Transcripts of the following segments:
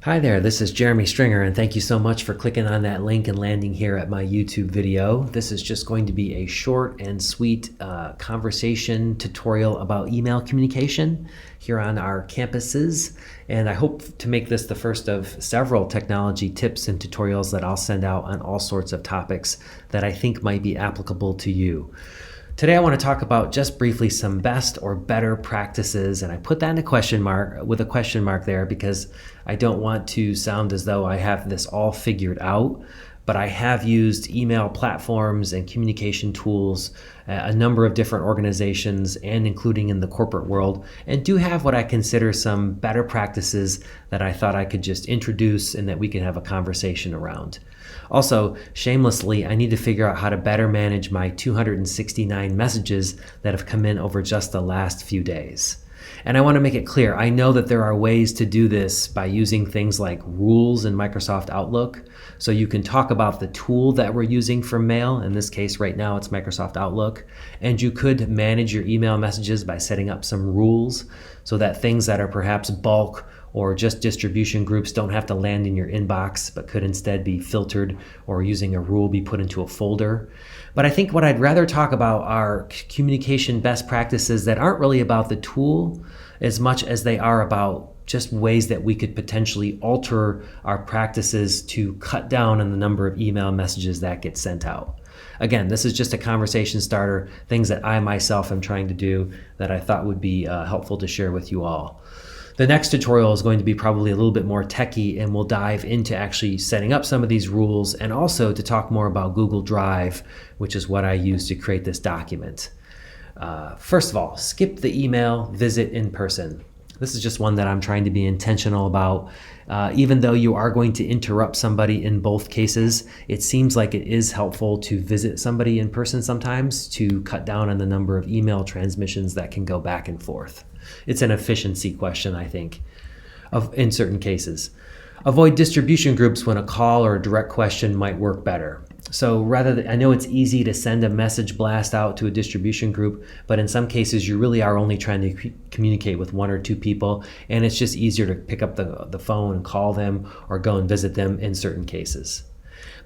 Hi there, this is Jeremy Stringer, and thank you so much for clicking on that link and landing here at my YouTube video. This is just going to be a short and sweet conversation tutorial about email communication here on our campuses, and I hope to make this the first of several technology tips and tutorials that I'll send out on all sorts of topics that I think might be applicable to you. Today I want to talk about just briefly some best or better practices, and I put that in a question mark with a question mark there because I don't want to sound as though I have this all figured out, but I have used email platforms and communication tools a number of different organizations and including in the corporate world, and do have what I consider some better practices that I thought I could just introduce and that we can have a conversation around. Also, shamelessly, I need to figure out how to better manage my 269 messages that have come in over just the last few days. And I want to make it clear, I know that there are ways to do this by using things like rules in Microsoft Outlook. So you can talk about the tool that we're using for mail. In this case, right now, it's Microsoft Outlook. And you could manage your email messages by setting up some rules so that things that are perhaps bulk or just distribution groups don't have to land in your inbox, but could instead be filtered or using a rule be put into a folder. But I think what I'd rather talk about are communication best practices that aren't really about the tool as much as they are about just ways that we could potentially alter our practices to cut down on the number of email messages that get sent out. Again, this is just a conversation starter, things that I myself am trying to do that I thought would be helpful to share with you all. The next tutorial is going to be probably a little bit more techy, and we'll dive into actually setting up some of these rules and also to talk more about Google Drive, which is what I use to create this document. First of all, skip the email, visit in person. This is just one that I'm trying to be intentional about. Even though you are going to interrupt somebody in both cases, it seems like it is helpful to visit somebody in person sometimes to cut down on the number of email transmissions that can go back and forth. It's an efficiency question, I think, in certain cases. Avoid distribution groups when a call or a direct question might work better. So I know it's easy to send a message blast out to a distribution group, but in some cases you really are only trying to communicate with one or two people, and it's just easier to pick up the phone and call them or go and visit them in certain cases.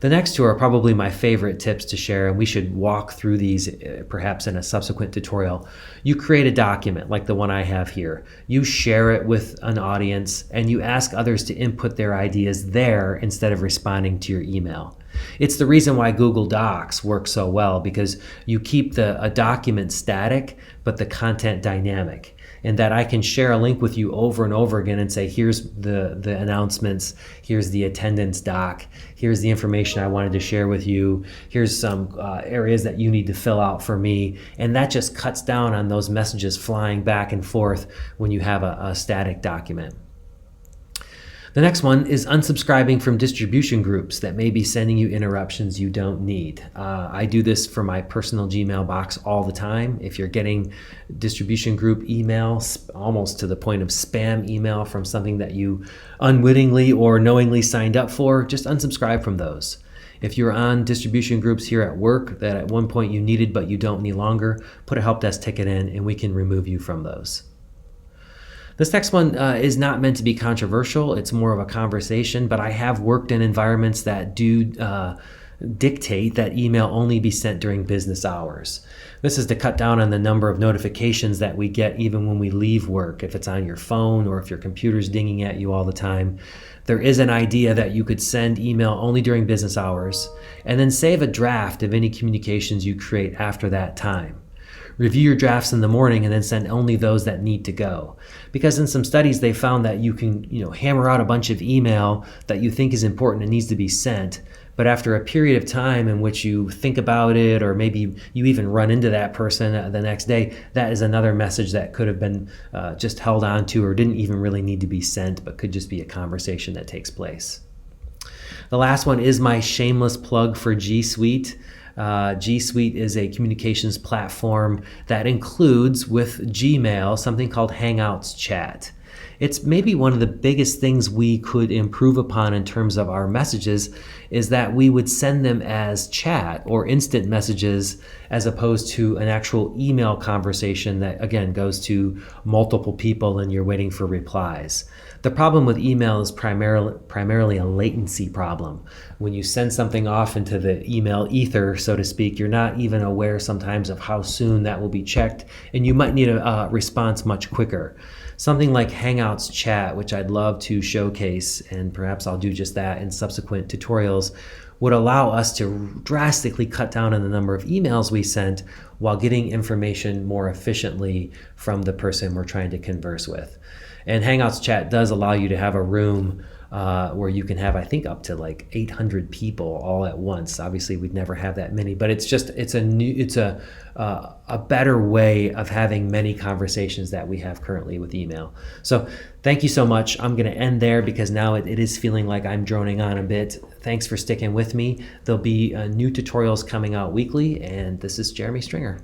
The next two are probably my favorite tips to share, and we should walk through these perhaps in a subsequent tutorial. You create a document like the one I have here. You share it with an audience, and you ask others to input their ideas there instead of responding to your email. It's the reason why Google Docs works so well, because you keep a document static, but the content dynamic. And that I can share a link with you over and over again and say, here's the announcements, here's the attendance doc, here's the information I wanted to share with you, here's some areas that you need to fill out for me. And that just cuts down on those messages flying back and forth when you have a static document. The next one is unsubscribing from distribution groups that may be sending you interruptions you don't need. I do this for my personal Gmail box all the time. If you're getting distribution group email, almost to the point of spam email from something that you unwittingly or knowingly signed up for, just unsubscribe from those. If you're on distribution groups here at work that at one point you needed but you don't any longer, put a help desk ticket in and we can remove you from those. This next one is not meant to be controversial. It's more of a conversation, but I have worked in environments that do dictate that email only be sent during business hours. This is to cut down on the number of notifications that we get even when we leave work. If it's on your phone or if your computer's dinging at you all the time, there is an idea that you could send email only during business hours and then save a draft of any communications you create after that time. Review your drafts in the morning and then send only those that need to go. Because in some studies they found that you can hammer out a bunch of email that you think is important and needs to be sent, but after a period of time in which you think about it, or maybe you even run into that person the next day, that is another message that could have been just held on to or didn't even really need to be sent, but could just be a conversation that takes place. The last one is my shameless plug for G Suite. G Suite is a communications platform that includes with Gmail something called Hangouts Chat. It's maybe one of the biggest things we could improve upon in terms of our messages is that we would send them as chat or instant messages as opposed to an actual email conversation that again goes to multiple people and you're waiting for replies. The problem with email is primarily a latency problem. When you send something off into the email ether, so to speak, you're not even aware sometimes of how soon that will be checked, and you might need a response much quicker. Something like Hangouts chat, which I'd love to showcase, and perhaps I'll do just that in subsequent tutorials, would allow us to drastically cut down on the number of emails we sent while getting information more efficiently from the person we're trying to converse with. And Hangouts chat does allow you to have a room where you can have, I think, up to like 800 people all at once. Obviously, we'd never have that many, but it's a better way of having many conversations that we have currently with email. So thank you so much. I'm going to end there because now it is feeling like I'm droning on a bit. Thanks for sticking with me. There'll be new tutorials coming out weekly, and this is Jeremy Stringer.